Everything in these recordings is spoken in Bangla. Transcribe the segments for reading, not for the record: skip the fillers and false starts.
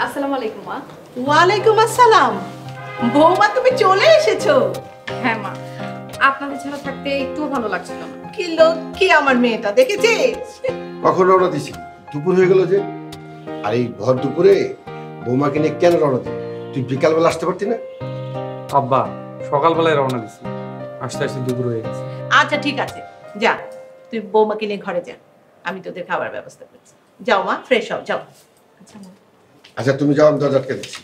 আসসালামু আলাইকুম মা। ওয়ালাইকুম আসসালাম। বৌমা তুমি চলে এসেছো? হ্যাঁ মা, আপনাদের ছাড়া থাকতে একটু ভালো লাগছিল না। কি লক্ষ্মী আমার মেয়েটা, দেখেছিস? কখন রওনা দিছি? দুপুর হয়ে গেল যে। আর এই ভর দুপুরে বৌমাকে নিয়ে কেন রওনা দিই? তুই বিকালবেলা আসতে পারতি না? আব্বা সকালবেলায় রওনা দিছি, আস্তে আস্তে দুপুর হয়ে গেছে। আচ্ছা ঠিক আছে, যা তুই বৌমাকে নিয়ে ঘরে যা, আমি তোদের খাবার ব্যবস্থা করছি। যাও মা, ফ্রেশ হও, যাও। আচ্ছা মা। আচ্ছা তুমি যাও, আমি দরজা আটকে দিচ্ছি।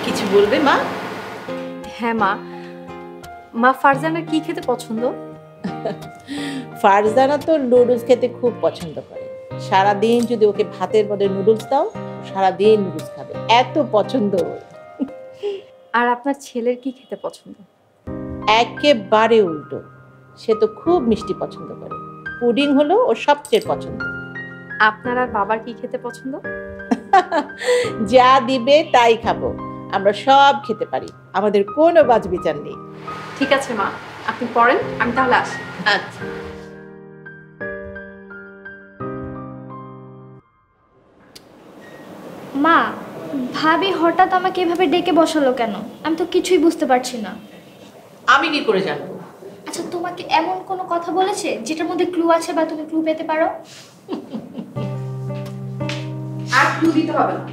কিছু বলবে মা? হ্যাঁ মা, মা ফারজানার কি খেতে পছন্দ? ফারজানা তো নুডলস খেতে খুব পছন্দ করে। সারাদিন যদি ওকে ভাতের বদলে নুডলস দাও, সারাদিন নুডলস খাবে, এত পছন্দ ওর। আর আপনার ছেলের কি খেতে পছন্দ? একেবারে উল্টো, সে তো খুব মিষ্টি পছন্দ করে। পুডিং হলো ওর সবচেয়ে পছন্দ। আপনার আর বাবার কি খেতে পছন্দ? যা দিবে তাই খাবো, আমরা সব খেতে পারি, আমাদের কোনো বাজবিচার নেই। ঠিক আছে মা, আপনি পড়েন, আমি তাহলে আসি। আচ্ছা। মা, ভাবি হঠাৎ আমাকে এভাবে ডেকে বসালো কেন? আমি তো কিছুই বুঝতে পারছি না। আমি কি করে জানবো? আচ্ছা, তোমাকে এমন কোনো কথা বলেছে যেটার মধ্যে ক্লু আছে বা তুমি ক্লু পেতে পারো? আর ক্লু দিতে হবে না।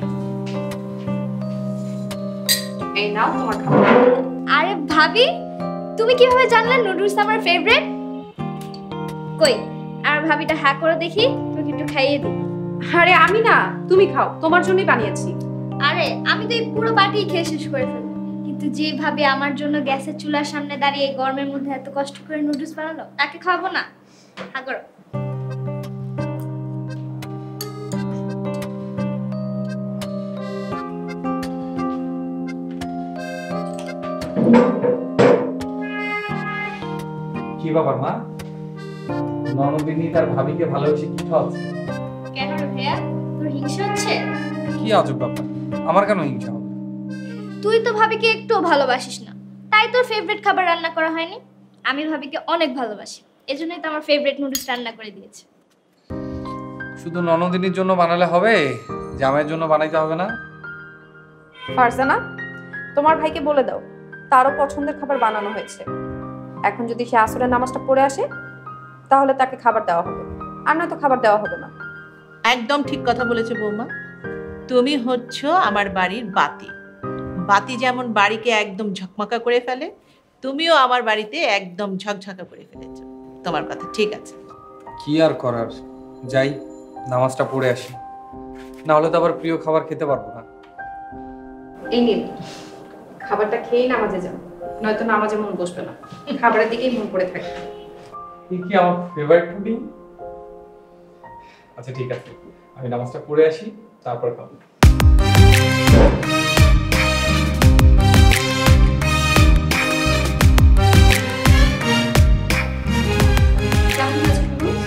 এই নাও তোমার খাবার। আরে ভাবি, তুমি কিভাবে জানলে নুডলস আমার ফেভারিট? কই, আর ভাবিটা হ্যাঁ করে দেখি, তোকে একটু খাইয়ে দিই। আরে আমি না, তুমি খাও, তোমার জন্যই বানিয়েছি। আরে আমি তো এই পুরো বাটি খেয়ে শেষ করে ফেলবো, কিন্তু যে ভাবি আমার জন্য গ্যাসের চুলার সামনে দাঁড়িয়ে গরমের মধ্যে এত কষ্ট করে নুডলস বানালো, তাকে খাওয়াবো না? হ্যাঁ করো। কি ব্যাপার মা, ননদিনী তার ভাবিকে ভালোবেসে কি খাওয়াচ্ছে? কেন রে ভাইয়া, তোর হিংসা হচ্ছে? কি আজব ব্যাপার, আমার কেন হিংসা হবে? তুই তো ভাবিকে একটুও ভালোবাসিস না, তাই তোর ফেভারিট খাবার রান্না করা হয়নি। আমি ভাবিকে অনেক ভালোবাসি, এজন্যই তো আমার ফেভারিট নুডলস রান্না করে দিয়েছে। শুধু ননদিনীর জন্য বানালে হবে, জামাইয়ের জন্য বানাইতে হবে না? ফারজানা, তোমার ভাইকে বলে দাও তারও পছন্দের খাবার বানানো হয়েছে। এখন যদি সে আসরের নামাজটা পড়ে আসে তাহলে তাকে খাবার দেওয়া হবে, আর নয়তো খাবার দেওয়া হবে না। একদম ঠিক কথা বলেছো বৌমা। তুমি হচ্ছ আমার বাড়ির বাতি। বাতি যেমন বাড়িকে একদম ঝকমকা করে ফেলে, তুমিও আমার বাড়িতে একদম ঝকঝকা করে ফেলেছো। তোমার কথা ঠিক আছে। কি আর করার, যাই নামাজটা পড়ে আসি, না হলে তো আবার প্রিয় খাবার খেতে পারবো না। এই নিন, খাবারটা খেয়েই নামাজে যাও, নয়তো নামাজে মন বসবে না, খাবারের দিকেই মন পড়ে থাকে। কি কি আমার ফেভারিট ফুডিং? আচ্ছা ঠিক আছে, আমি নামাজটা পড়ে আসি, তারপর খাবো। কেমন হয়েছে নুডলস?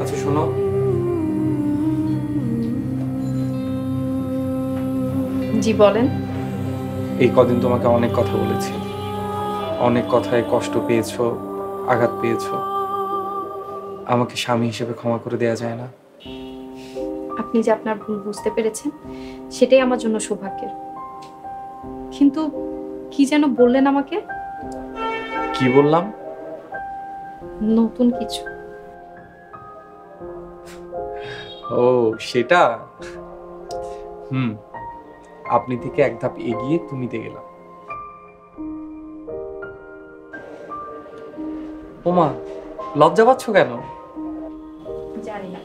আচ্ছা শোনো, জি বলেন। এই কদিন তোমাকে অনেক কথা বলেছি, অনেক কথায় কষ্ট পেয়েছো, আঘাত পেয়েছো। আমাকে স্বামী হিসেবে ক্ষমা করে দেয়া যায় না? আপনি যে আপনার ভুল বুঝতে পেরেছেন সেটাই আমার জন্য সৌভাগ্যের। কিন্তু কি যেন বললেন আমাকে? কি বললাম? নতুন কিছু। ও সেটা, আপনি থেকে এক ধাপ এগিয়ে তুমিতে গেলাম। ওমা, লজ্জা পাচ্ছ কেন? জানি না।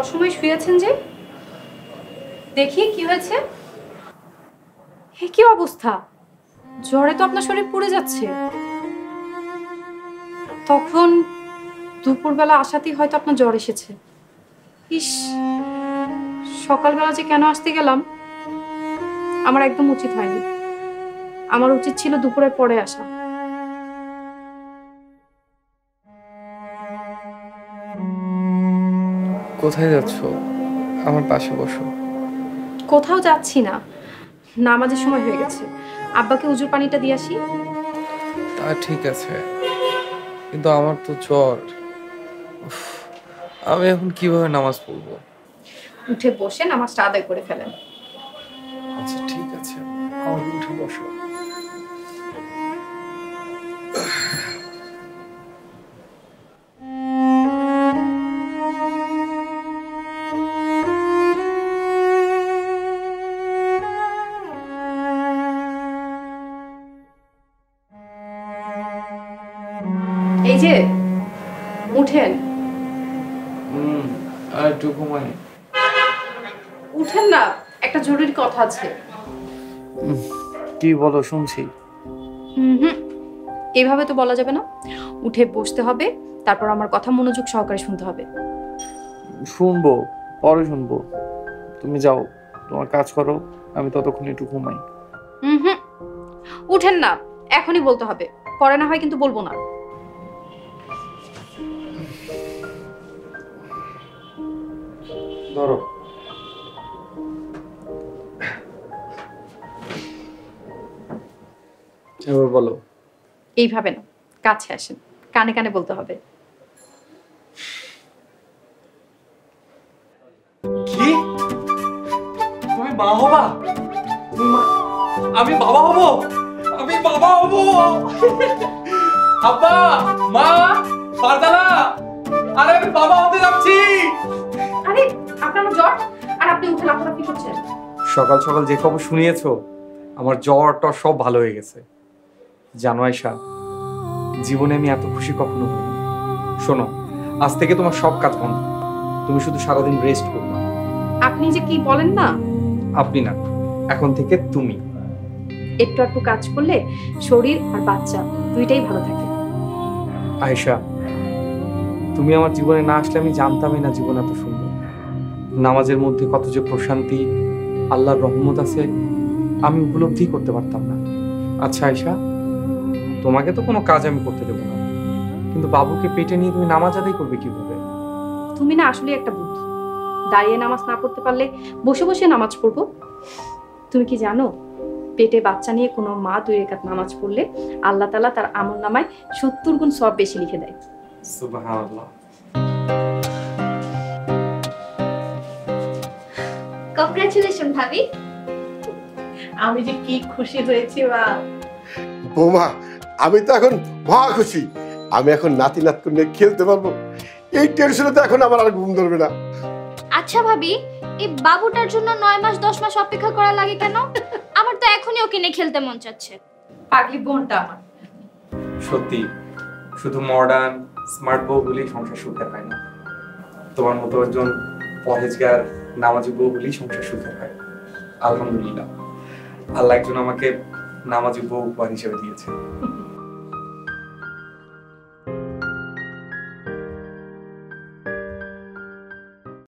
অসময় শুয়েছেন যে? দেখি কি হয়েছে। হে, কি অবস্থা! জ্বরে তো আপনার শরীর পুড়ে যাচ্ছে। তখন দুপুরবেলা আসাতেই হয়তো আপনার জ্বর এসেছে। ইস, সকালবেলা যে কেন আসতে গেলাম, আমার একদম উচিত হয়নি। আমার উচিত ছিল দুপুরের পরে আসা। কোথায় যাচ্ছ? আমার পাশে বসো। কোথাও যাচ্ছি না, নামাজের সময় হয়ে গেছে। আব্বাকে উজুর পানিটা দিয়ে আসি। তা ঠিক আছে, কিন্তু আমার তো জ্বর। উফ, আমি এখন কিভাবে নামাজ পড়বো? উঠে বসে নামাজটা আদায় করে ফেলেন। আচ্ছা ঠিক আছে, আমাকে উঠে বসো। এই যে উঠেন। আর একটু ঘুমাই। উঠেন না, একটা জরুরি কথা আছে। কি বলো, শুনছি। হুম, এভাবে তো বলা যাবে না। উঠে বসতে হবে, তারপর আমার কথা মনোযোগ সহকারে শুনতে হবে। শুনবো, পরে শুনবো। তুমি যাও, তোমার কাজ করো, আমি ততক্ষণ একটু ঘুমাই। হুম, উঠেন না, এখনই বলতে হবে, পরে না হয় কিন্তু বলবো না। ধরো। এবার বলো। এইভাবে না, কাছে আসেন, কানে কানে বলতে হবে। কি? তুমি মা হবা? আমি বাবা হব? আমি বাবা হব? আব্বা, মা, ফারজানা, আরে আমি বাবা হতে যাচ্ছি। আরে আপনার জ্বর, আর আপনি উঠে লাফালাফি করছেন। সকাল সকাল যে খবর শুনিয়েছো, আমার জ্বরটা সব ভালো হয়ে গেছে। জানো আয়শা, জীবনে আমি এত খুশি কখনো হইনি। শোনো, আজ থেকে তোমার সব কাজ বন্ধ। তুমি শুধু সারাদিন রেস্ট করবে। আপনি যে কি বলেন না। আপনি না, এখন থেকে তুমি। একটু একটু কাজ করলে শরীর আর বাচ্চা দুইটাই ভালো থাকে। আয়েশা, তুমি আমার জীবনে না আসলে আমি জানতামই না জীবন এত সুন্দর। নামাজের মধ্যে কত যে প্রশান্তি, আল্লাহর রহমত আছে, আমি উপলব্ধি করতে পারতাম না। আচ্ছা আয়েশা, তোমাকে তো কোনো কাজ আমি করতে দেবো না, কিন্তু বাবুকে পেটে নিয়ে তুমি নামাজ আদায় করবে কিভাবে? তুমি না আসলে একটা বুদ্ধ। দাঁড়িয়ে নামাজ না পড়তে পারলে বসে বসে নামাজ পড়বো। তুমি কি জানো, পেটে বাচ্চা নিয়ে কোনো মা 2 রাকাত নামাজ পড়লে আল্লাহ তাআলা তার আমলনামায় 70 গুণ সওয়াব বেশি লিখে দেয়। সুবহানাল্লাহ। কংগ্রাচুলেশন ভাবি। আমি যে কি খুশি হয়েছি মা। বৌমা, আমি তো এখন মহা খুশি। আমি এখন নাতি নাতকু নিয়ে খেলতে পারবো। এই টেনশনে তো এখন আমার আর ঘুম ধরবে না। আচ্ছা ভাবি, এই বাবুটার জন্য 9 মাস 10 মাস অপেক্ষা করা লাগে কেন? আমার তো এখনই ওকে নিয়ে খেলতে মন চাচ্ছে। পাগলি বোনটা আমার। সত্যি, শুধু মডার্ন স্মার্ট বউগুলি সংসার সুখের হয় না। তোমার মতো একজন পরেজগার নামাজি বউগুলি সংসার সুখের হয়। আলহামদুলিল্লাহ, আল্লাহ একজন আমাকে নামাজি বউ উপহার হিসেবে দিয়েছে।